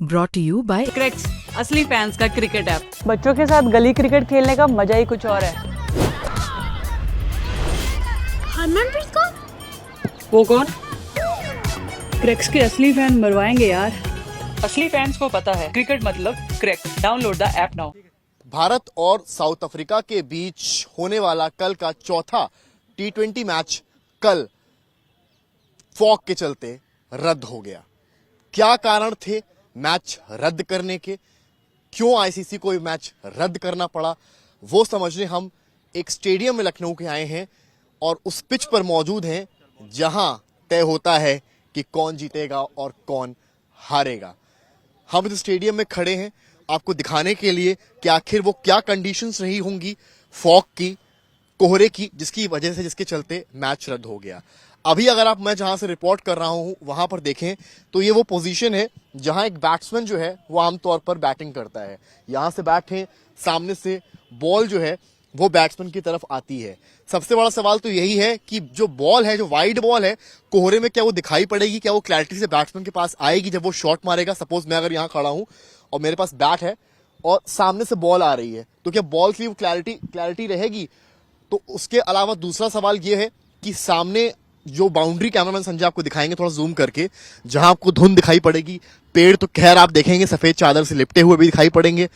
Brought to you by cracks, असली fans का cricket app. बच्चों के साथ गली क्रिकेट खेलने का मजा ही कुछ और है। हरमनप्रीत कौर? वो कौन? क्रैक्स के असली फैन मरवाएंगे यार। असली फैंस को पता है क्रिकेट मतलब cracks. Download the app now. Bharat और साउथ अफ्रीका के बीच होने वाला कल का चौथा T20 मैच कल फॉग के चलते रद्द हो गया। क्या कारण थे मैच रद्द करने के, क्यों आईसीसी को ये मैच रद्द करना पड़ा, वो समझने हम एक स्टेडियम में लखनऊ के आए हैं और उस पिच पर मौजूद हैं जहां तय होता है कि कौन जीतेगा और कौन हारेगा। हम इस स्टेडियम में खड़े हैं आपको दिखाने के लिए कि आखिर वो क्या कंडीशंस रही होंगी फॉग की, कोहरे की, जिसकी वजह से जिसके चलते मैच रद्द हो गया। अभी अगर आप मैं जहां से रिपोर्ट कर रहा हूं वहां पर देखें तो ये वो पोजीशन है जहां एक बैट्समैन जो है वो आमतौर पर बैटिंग करता है। यहां से बैठे सामने से बॉल जो है वो बैट्समैन की तरफ आती है। सबसे बड़ा सवाल तो यही है कि जो बॉल है, जो वाइड बॉल है, कोहरे में क्या वो दिखाई पड़ेगी, क्या वो क्लैरिटी से बैट्समैन के पास आएगी जब वो शॉट मारेगा। सपोज मैं अगर यहाँ खड़ा हूं और मेरे पास बैट है और सामने से बॉल आ रही है तो क्या बॉल की वो क्लैरिटी रहेगी। तो उसके अलावा दूसरा सवाल ये है कि सामने जो बाउंड्री, कैमरामैन संजय आपको दिखाएंगे थोड़ा जूम करके, जहां आपको धुंध दिखाई पड़ेगी, पेड़ तो खैर आप देखेंगे सफेद चादर से लिपटे हुए भी दिखाई पड़ेंगे।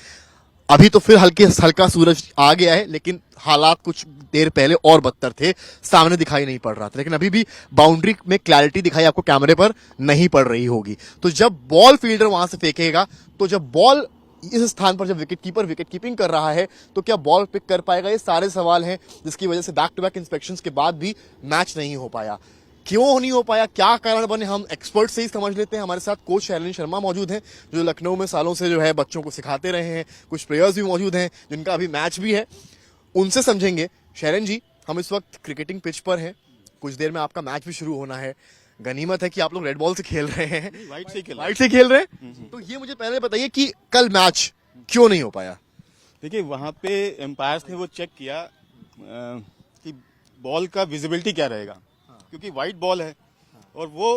अभी तो फिर हल्का सूरज आ गया है लेकिन हालात कुछ देर पहले और बदतर थे, सामने दिखाई नहीं पड़ रहा था। लेकिन अभी भी बाउंड्री में क्लैरिटी दिखाई आपको कैमरे पर नहीं पड़ रही होगी। तो जब बॉल फील्डर वहां से फेंकेगा, तो जब बॉल इस स्थान पर जब विकेट कीपिंग कर रहा है तो क्या बॉल पिक कर पाएगा, ये सारे सवाल हैं जिसकी वजह से बैक टू बैक इंस्पेक्शंस के बाद भी मैच नहीं हो पाया। क्यों नहीं हो पाया, क्या कारण बने, हम एक्सपर्ट से ही समझ लेते हैं। हमारे साथ कोच शैलेंद्र शर्मा मौजूद हैं जो लखनऊ में सालों से जो है बच्चों को सिखाते रहे हैं। कुछ प्लेयर्स भी मौजूद हैं जिनका अभी मैच भी है, उनसे समझेंगे। शैलेंद्र जी, हम इस वक्त क्रिकेटिंग पिच पर हैं, कुछ देर में आपका मैच भी शुरू होना है। गनीमत है कि आप लोग रेड बॉल से खेल रहे हैं, वाइट से खेल रहे हैं। तो ये मुझे पहले बताइए कि कल मैच क्यों नहीं हो पाया। देखिए, वहाँ पे एम्पायर्स ने वो चेक किया कि बॉल का विजिबिलिटी क्या रहेगा, क्योंकि वाइट बॉल है और वो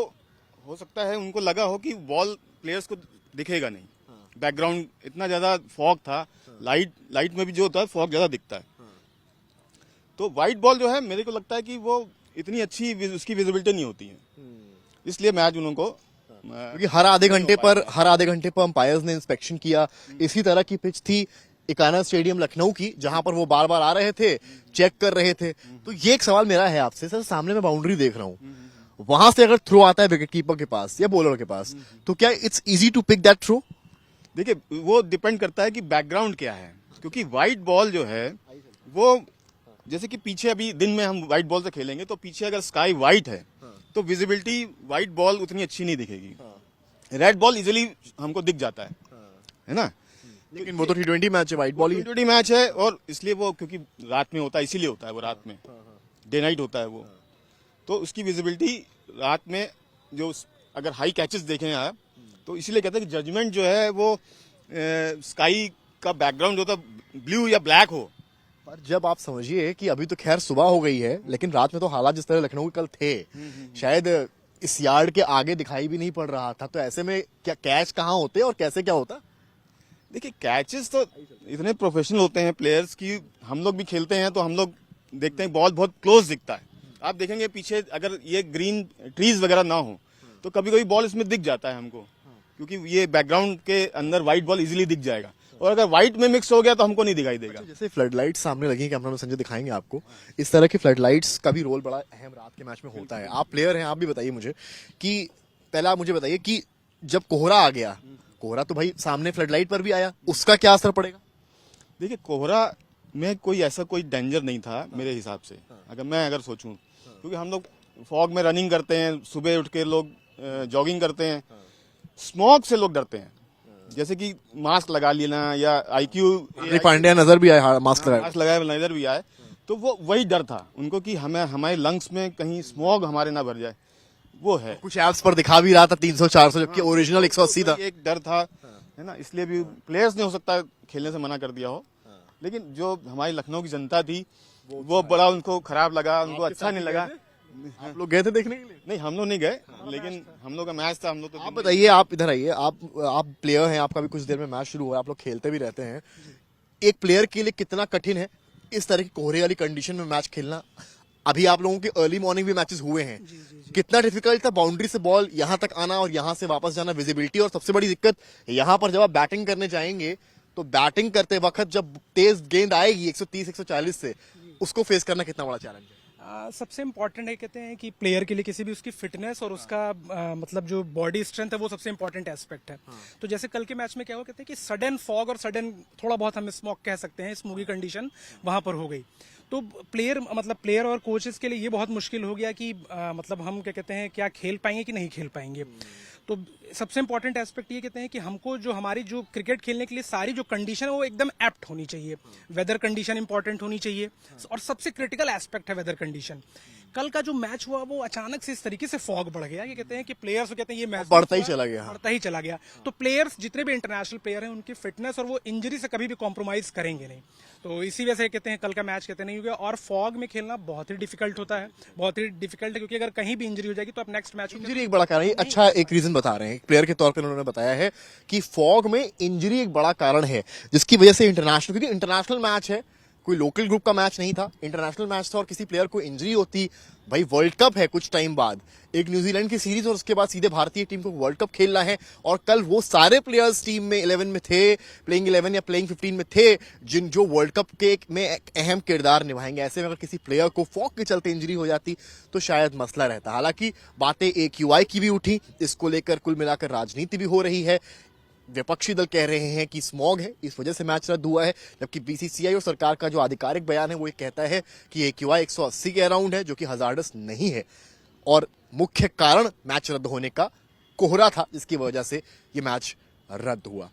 हो सकता है उनको लगा हो कि बॉल प्लेयर्स को दिखेगा नहीं। बैकग्राउंड इतना ज्यादा फॉग था, लाइट में भी जो होता है फॉग ज्यादा दिखता है। तो वाइट बॉल जो है मेरे को लगता है कि वो इतनी अच्छी उसकी विजिबिलिटी नहीं होती है, इसलिए मैच उनको क्योंकि हर आधे घंटे पर अंपायर्स ने इंस्पेक्शन किया। इसी तरह की पिच थी इकाना स्टेडियम लखनऊ की, जहां पर वो बार बार आ रहे थे, चेक कर रहे थे। तो ये एक सवाल मेरा है आपसे, सर सामने मैं बाउंड्री देख रहा हूँ, वहां से अगर थ्रो आता है विकेट कीपर के पास या बॉलर के पास, तो क्या it's easy to pick that throw? देखिए, वो डिपेंड करता है कि बैकग्राउंड क्या है, क्योंकि व्हाइट बॉल जो है वो जैसे कि पीछे अभी दिन में हम व्हाइट बॉल से खेलेंगे तो पीछे अगर स्काई व्हाइट है तो विजिबिलिटी व्हाइट बॉल उतनी अच्छी नहीं दिखेगी। रेड बॉल इजीली हमको दिख जाता है ना। लेकिन वो तो T20 मैच है, व्हाइट बॉल ही T20 मैच है और इसलिए वो क्योंकि रात में होता है, इसीलिए होता है वो रात में, डे नाइट होता है वो, तो उसकी विजिबिलिटी रात में जो अगर हाई कैचेस देखें आप तो इसीलिए कहते हैं कि जजमेंट जो है वो स्काई का बैकग्राउंड जो होता है ब्लू या ब्लैक हो। पर जब आप समझिए कि अभी तो खैर सुबह हो गई है लेकिन रात में तो हालात जिस तरह लखनऊ के कल थे, शायद इस यार्ड के आगे दिखाई भी नहीं पड़ रहा था, तो ऐसे में क्या कैच कहाँ होते और कैसे क्या होता? देखिए, कैचेस तो इतने प्रोफेशनल होते हैं प्लेयर्स की, हम लोग भी खेलते हैं तो हम लोग देखते हैं बॉल बहुत क्लोज दिखता है। आप देखेंगे पीछे अगर ये ग्रीन ट्रीज वगैरह ना हो तो कभी कभी बॉल इसमें दिख जाता है हमको, क्योंकि ये बैकग्राउंड के अंदर व्हाइट बॉल इजीली दिख जाएगा, और अगर व्हाइट में मिक्स हो गया तो हमको नहीं दिखाई देगा। जैसे फ्लड लाइट्स सामने लगी, कैमरा में संजय दिखाएंगे आपको, इस तरह की फ्लड लाइट्स का भी रोल बड़ा अहम रात के मैच में होता है। आप प्लेयर हैं, आप भी बताइए मुझे कि पहले आप मुझे बताइए कि जब कोहरा आ गया, कोहरा तो भाई सामने फ्लड लाइट पर भी आया, उसका क्या असर पड़ेगा? देखिए, कोहरा में कोई ऐसा कोई डेंजर नहीं था मेरे हिसाब से, अगर सोचूं, क्योंकि हम लोग फॉग में रनिंग करते हैं, सुबह उठ के लोग जॉगिंग करते हैं, स्मॉग से लोग डरते हैं, जैसे कि मास्क लगा लेना या IQ पांड्या नजर भी आए, मास्क लगाए नजर भी आए, तो वो वही डर था उनको कि हमारे लंग्स में कहीं स्मॉग हमारे ना भर जाए, वो है। कुछ ऐप्स पर दिखा भी रहा था 300-400 जबकि ओरिजिनल 180 था। एक डर था, है ना, इसलिए भी प्लेयर्स ने हो सकता है खेलने से मना कर दिया हो, लेकिन जो हमारी लखनऊ की जनता थी वो बड़ा उनको खराब लगा, उनको अच्छा नहीं लगा। आप लोग गए थे देखने के लिए? नहीं, हम लोग नहीं गए, लेकिन हम लोग का मैच था, हम लोग तो आप बताइए, आप इधर आइए, आप प्लेयर हैं, आपका भी कुछ देर में मैच शुरू हुआ है, आप लोग खेलते भी रहते हैं। एक प्लेयर के लिए कितना कठिन है इस तरह की कोहरे वाली कंडीशन में मैच खेलना? अभी आप लोगों के अर्ली मॉर्निंग भी मैचेस हुए हैं, कितना डिफिकल्ट था बाउंड्री से बॉल यहां तक आना और यहां से वापस जाना, विजिबिलिटी, और सबसे बड़ी दिक्कत यहां पर जब आप बैटिंग करने जाएंगे तो बैटिंग करते वक्त जब तेज गेंद आएगी 130-140 से, उसको फेस करना कितना बड़ा चैलेंज है? सबसे इम्पॉर्टेंट है, कहते हैं कि प्लेयर के लिए किसी भी उसकी फिटनेस और उसका मतलब जो बॉडी स्ट्रेंथ है वो सबसे इम्पॉर्टेंट एस्पेक्ट है। तो जैसे कल के मैच में क्या हुआ, कहते हैं कि सडन फॉग और सडन थोड़ा बहुत हम स्मॉग कह सकते हैं, स्मोगी कंडीशन वहां पर हो गई। तो प्लेयर और कोचेस के लिए ये बहुत मुश्किल हो गया कि मतलब हम क्या कहते हैं, क्या खेल पाएंगे कि नहीं खेल पाएंगे। तो सबसे इंपॉर्टेंट एस्पेक्ट ये कहते हैं कि हमको जो हमारी जो क्रिकेट खेलने के लिए सारी जो कंडीशन है वो एकदम एप्ट होनी चाहिए। वेदर कंडीशन इंपॉर्टेंट होनी चाहिए और सबसे क्रिटिकल एस्पेक्ट है वेदर कंडीशन। कल का जो मैच हुआ वो अचानक से इस तरीके से फॉग बढ़ गया कि कहते हैं कि प्लेयर्स कहते हैं ये मैच बढ़ता ही चला गया। बढ़ता ही चला गया। तो प्लेयर्स जितने भी इंटरनेशनल प्लेयर हैं उनकी फिटनेस और वो इंजरी से कभी भी कॉम्प्रोमाइज करेंगे नहीं। तो इसी वजह से कहते हैं कल का मैच कहते नहीं हो गया। और फॉग में खेलना बहुत ही डिफिकल्ट होता है, बहुत ही डिफिकल्ट है, क्योंकि अगर कहीं भी इंजरी हो जाएगी तो आप नेक्स्ट मैच इंजरी एक बड़ा कारण है। अच्छा, एक रीजन बता रहे हैं, एक प्लेयर के तौर पर उन्होंने बताया है कि फॉग में इंजरी एक बड़ा कारण है, जिसकी वजह से इंटरनेशनल, क्योंकि इंटरनेशनल मैच है, कोई लोकल ग्रुप का मैच नहीं था, इंटरनेशनल मैच था, और किसी प्लेयर को इंजरी होती, भाई वर्ल्ड कप है कुछ टाइम बाद, एक न्यूजीलैंड की सीरीज और उसके बाद सीधे भारतीय टीम को वर्ल्ड कप खेलना है, और कल वो सारे प्लेयर्स टीम में 11 में थे, प्लेइंग 11 या प्लेइंग 15 में थे, जो वर्ल्ड कप के में एक अहम किरदार निभाएंगे। ऐसे में अगर किसी प्लेयर को फॉग के चलते इंजरी हो जाती तो शायद मसला रहता। हालांकि बातें AQI की भी उठी, इसको लेकर कुल मिलाकर राजनीति भी हो रही है। विपक्षी दल कह रहे हैं कि स्मॉग है, इस वजह से मैच रद्द हुआ है, जबकि BCCI और सरकार का जो आधिकारिक बयान है वो ये कहता है कि AQI 180 के अराउंड है, जो कि हजार्डस नहीं है, और मुख्य कारण मैच रद्द होने का कोहरा था, जिसकी वजह से ये मैच रद्द हुआ।